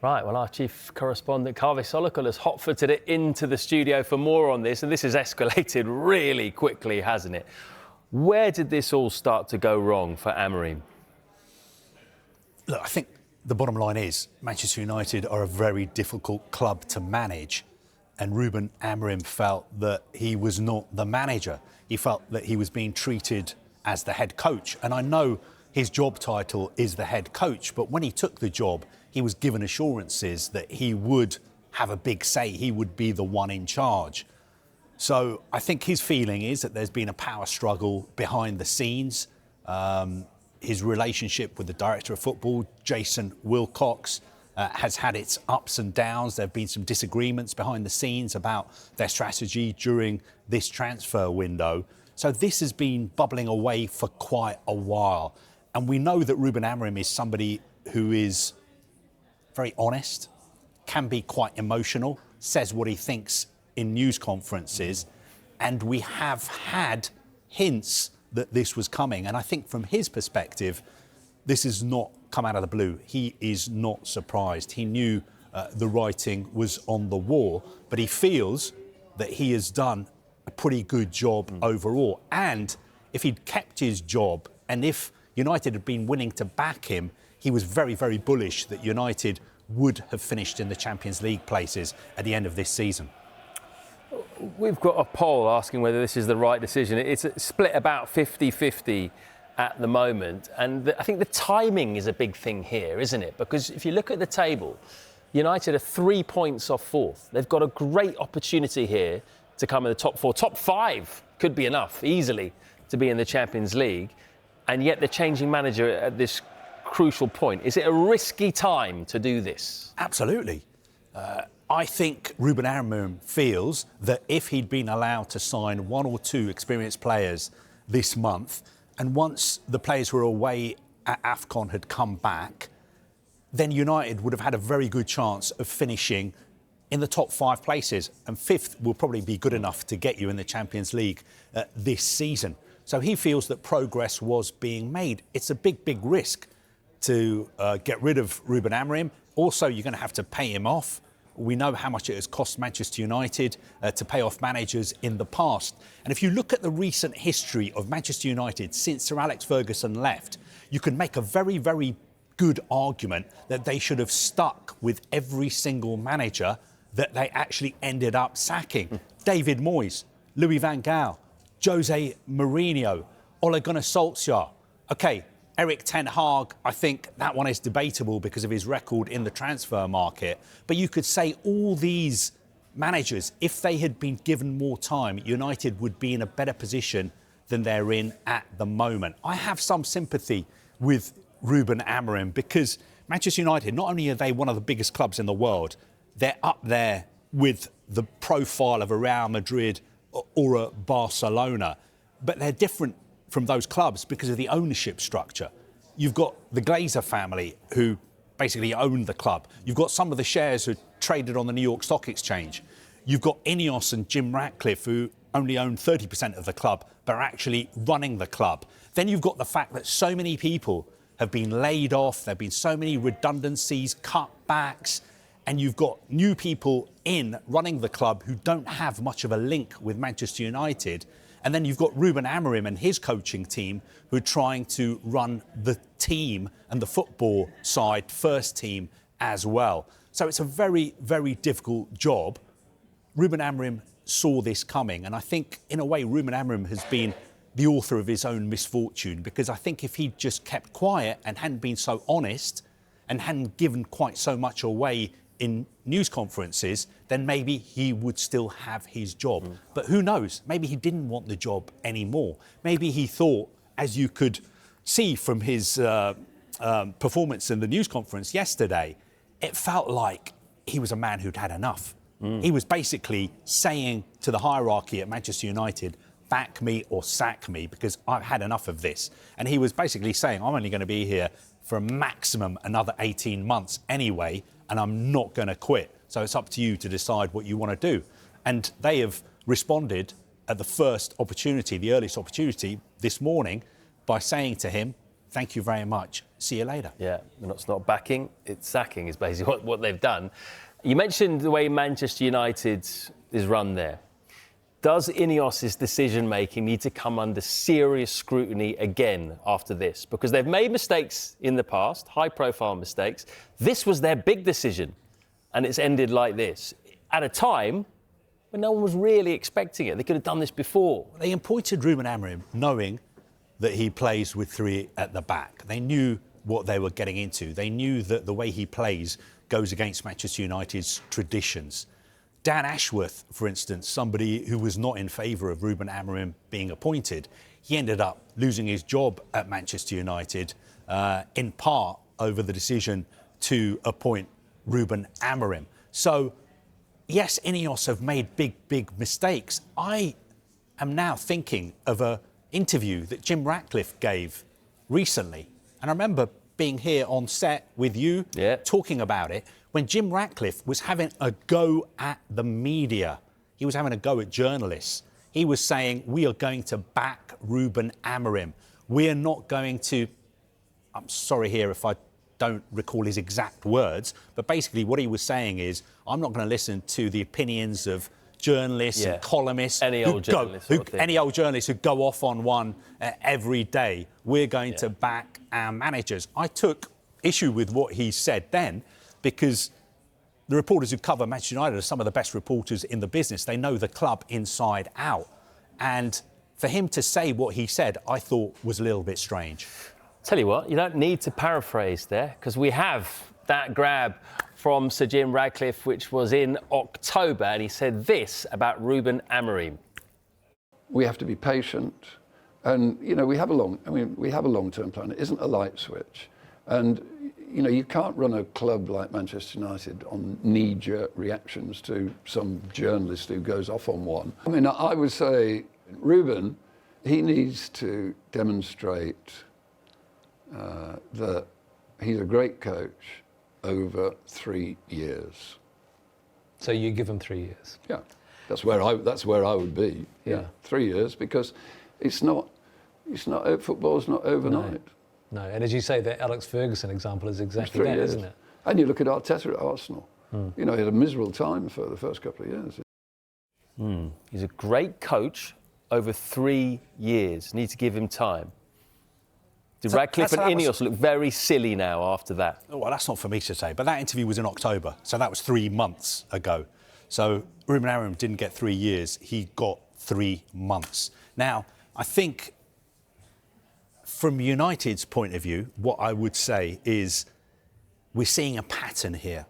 Right, well, our chief correspondent, Kaveh Solhekol, has hot-footed it into the studio for more on this, and this has escalated really quickly, hasn't it? Where did this all start to go wrong for Amorim? Look, I think the bottom line is Manchester United are a very difficult club to manage, and Ruben Amorim felt that he was not the manager. He felt that he was being treated as the head coach, and I know his job title is the head coach, but when he took the job, he was given assurances that he would have a big say, he would be the one in charge. So I think his feeling is that there's been a power struggle behind the scenes. His relationship with the director of football, Jason Wilcox, has had its ups and downs. There have been some disagreements behind the scenes about their strategy during this transfer window. So this has been bubbling away for quite a while. And we know that Ruben Amorim is somebody who is very honest, can be quite emotional, says what he thinks in news conferences, and we have had hints that this was coming. And I think from his perspective, this has not come out of the blue. He is not surprised. He knew the writing was on the wall, but he feels that he has done a pretty good job overall. And if he'd kept his job, and if United had been willing to back him, he was very, very bullish that United would have finished in the Champions League places at the end of this season. We've got a poll asking whether this is the right decision. It's split about 50-50 at the moment. And I think the timing is a big thing here, isn't it? Because if you look at the table, United are 3 points off fourth. They've got a great opportunity here to come in the top four. Top five could be enough, easily, to be in the Champions League. And yet they're changing manager at this crucial point. Is it a risky time to do this? Absolutely. I think Ruben Amorim feels that if he'd been allowed to sign one or two experienced players this month, and once the players who were away at AFCON had come back, then United would have had a very good chance of finishing in the top 5 places. And fifth will probably be good enough to get you in the Champions League this season. So he feels that progress was being made. It's a big, big risk to get rid of Ruben Amorim. Also, you're going to have to pay him off. We know how much it has cost Manchester United to pay off managers in the past. And if you look at the recent history of Manchester United since Sir Alex Ferguson left, you can make a very, very good argument that they should have stuck with every single manager that they actually ended up sacking. David Moyes, Louis van Gaal, Jose Mourinho, Ole Gunnar Solskjaer. OK, Erik ten Hag, I think that one is debatable because of his record in the transfer market. But you could say all these managers, if they had been given more time, United would be in a better position than they're in at the moment. I have some sympathy with Ruben Amorim because Manchester United, not only are they one of the biggest clubs in the world, they're up there with the profile of a Real Madrid or a Barcelona, but they're different from those clubs because of the ownership structure. You've got the Glazer family who basically own the club. You've got some of the shares who are traded on the New York Stock Exchange. You've got INEOS and Jim Ratcliffe who only own 30% of the club but are actually running the club. Then you've got the fact that so many people have been laid off, there have been so many redundancies, cutbacks, and you've got new people in running the club who don't have much of a link with Manchester United. And then you've got Ruben Amorim and his coaching team who are trying to run the team and the football side, first team as well. So it's a very, very difficult job. Ruben Amorim saw this coming. And I think, in a way, Ruben Amorim has been the author of his own misfortune, because I think if he'd just kept quiet and hadn't been so honest and hadn't given quite so much away in news conferences, then maybe he would still have his job. But who knows? Maybe he didn't want the job anymore. Maybe he thought, as you could see from his performance in the news conference yesterday, it felt like he was a man who'd had enough. He was basically saying to the hierarchy at Manchester United, back me or sack me, because I've had enough of this. And he was basically saying, I'm only going to be here for a maximum another 18 months anyway, and I'm not going to quit. So it's up to you to decide what you want to do. And they have responded at the first opportunity, the earliest opportunity this morning, by saying to him, thank you very much, see you later. Yeah, it's not backing, it's sacking is basically what they've done. You mentioned the way Manchester United is run there. Does INEOS's decision-making need to come under serious scrutiny again after this? Because they've made mistakes in the past, high-profile mistakes. This was their big decision, and it's ended like this. At a time when no one was really expecting it. They could have done this before. They appointed Ruben Amorim knowing that he plays with three at the back. They knew what they were getting into. They knew that the way he plays goes against Manchester United's traditions. Dan Ashworth, for instance, somebody who was not in favour of Ruben Amorim being appointed, he ended up losing his job at Manchester United, in part over the decision to appoint Ruben Amorim. So, yes, INEOS have made big mistakes. I am now thinking of an interview that Jim Ratcliffe gave recently. And I remember being here on set with you, talking about it, when Jim Ratcliffe was having a go at the media. He was having a go at journalists. He was saying, we are going to back Ruben Amorim. We are not going to... I'm sorry here if I don't recall his exact words, but basically what he was saying is, I'm not going to listen to the opinions of journalists and columnists. Any old journalists who go off on one every day. We're going to back our managers. I took issue with what he said then, because the reporters who cover Manchester United are some of the best reporters in the business. They know the club inside out. And for him to say what he said, I thought was a little bit strange. Tell you what, you don't need to paraphrase there, because we have that grab from Sir Jim Ratcliffe, which was in October, and he said this about Ruben Amorim. We have to be patient, and we have a long-term plan. It isn't a light switch, and you can't run a club like Manchester United on knee-jerk reactions to some journalist who goes off on one. I mean, I would say Ruben, he needs to demonstrate that he's a great coach over 3 years. So you give him 3 years? Yeah, that's where I would be. Yeah, 3 years, because football's not overnight. No, and as you say, the Alex Ferguson example is exactly that, isn't it? And you look at Arteta at Arsenal. He had a miserable time for the first couple of years. He's a great coach over 3 years. Need to give him time. Did Ratcliffe and INEOS look very silly now after that? Well, that's not for me to say, but that interview was in October, so that was 3 months ago. So Ruben Amorim didn't get 3 years, he got 3 months. Now, I think from United's point of view, what I would say is we're seeing a pattern here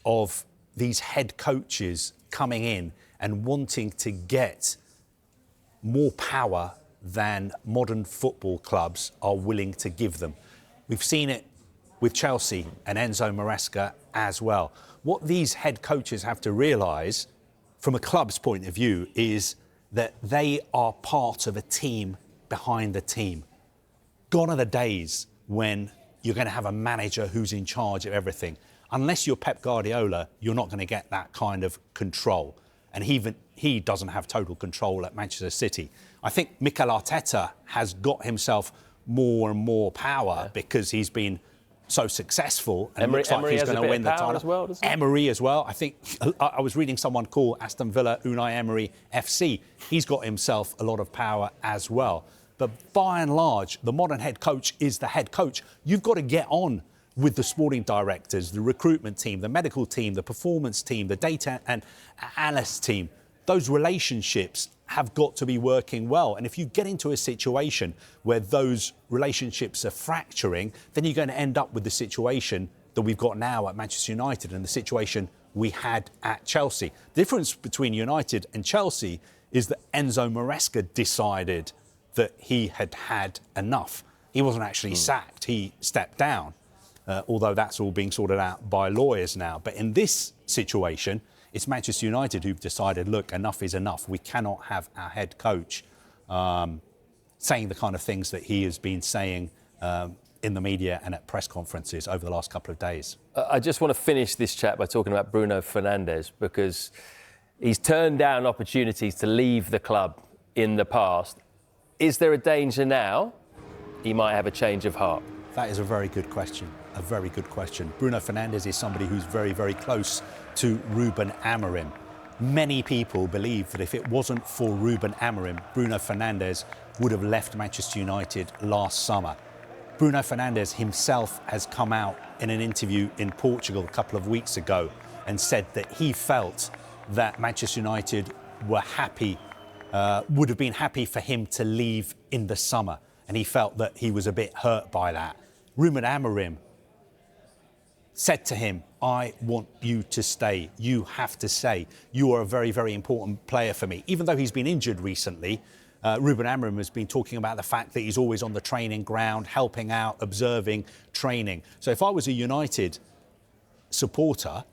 of these head coaches coming in and wanting to get more power than modern football clubs are willing to give them. We've seen it with Chelsea and Enzo Maresca as well. What these head coaches have to realise, from a club's point of view, is that they are part of a team behind the team. Gone are the days when you're going to have a manager who's in charge of everything. Unless you're Pep Guardiola, you're not going to get that kind of control. And even he doesn't have total control at Manchester City. I think Mikel Arteta has got himself more and more power because he's been so successful and looks like he's going to win the title. As well, Emery as well. I think I was reading someone call Aston Villa Unai Emery FC. He's got himself a lot of power as well. But by and large, the modern head coach is the head coach. You've got to get on with the sporting directors, the recruitment team, the medical team, the performance team, the data and analyst team. Those relationships have got to be working well. And if you get into a situation where those relationships are fracturing, then you're going to end up with the situation that we've got now at Manchester United and the situation we had at Chelsea. The difference between United and Chelsea is that Enzo Maresca decided that he had had enough. He wasn't actually sacked, he stepped down, although that's all being sorted out by lawyers now. But in this situation, it's Manchester United who've decided, look, enough is enough. We cannot have our head coach saying the kind of things that he has been saying in the media and at press conferences over the last couple of days. I just want to finish this chat by talking about Bruno Fernandes, because he's turned down opportunities to leave the club in the past. Is there a danger now he might have a change of heart? That is a very good question. A very good question. Bruno Fernandes is somebody who's very, very close to Ruben Amorim. Many people believe that if it wasn't for Ruben Amorim, Bruno Fernandes would have left Manchester United last summer. Bruno Fernandes himself has come out in an interview in Portugal a couple of weeks ago and said that he felt that Manchester United were happy, would have been happy for him to leave in the summer. And he felt that he was a bit hurt by that. Ruben Amorim said to him, I want you to stay. You have to stay. You are a very, very important player for me. Even though he's been injured recently, Ruben Amorim has been talking about the fact that he's always on the training ground, helping out, observing, training. So if I was a United supporter,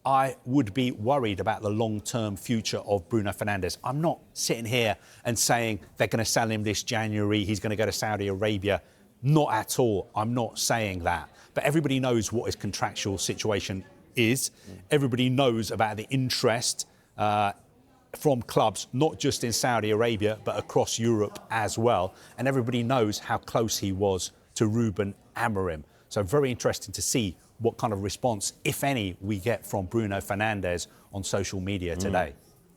I would be worried about the long-term future of Bruno Fernandes. I'm not sitting here and saying they're going to sell him this January, he's going to go to Saudi Arabia. Not at all. I'm not saying that. But everybody knows what his contractual situation is. Everybody knows about the interest from clubs, not just in Saudi Arabia, but across Europe as well. And everybody knows how close he was to Ruben Amorim. So very interesting to see what kind of response, if any, we get from Bruno Fernandes on social media today.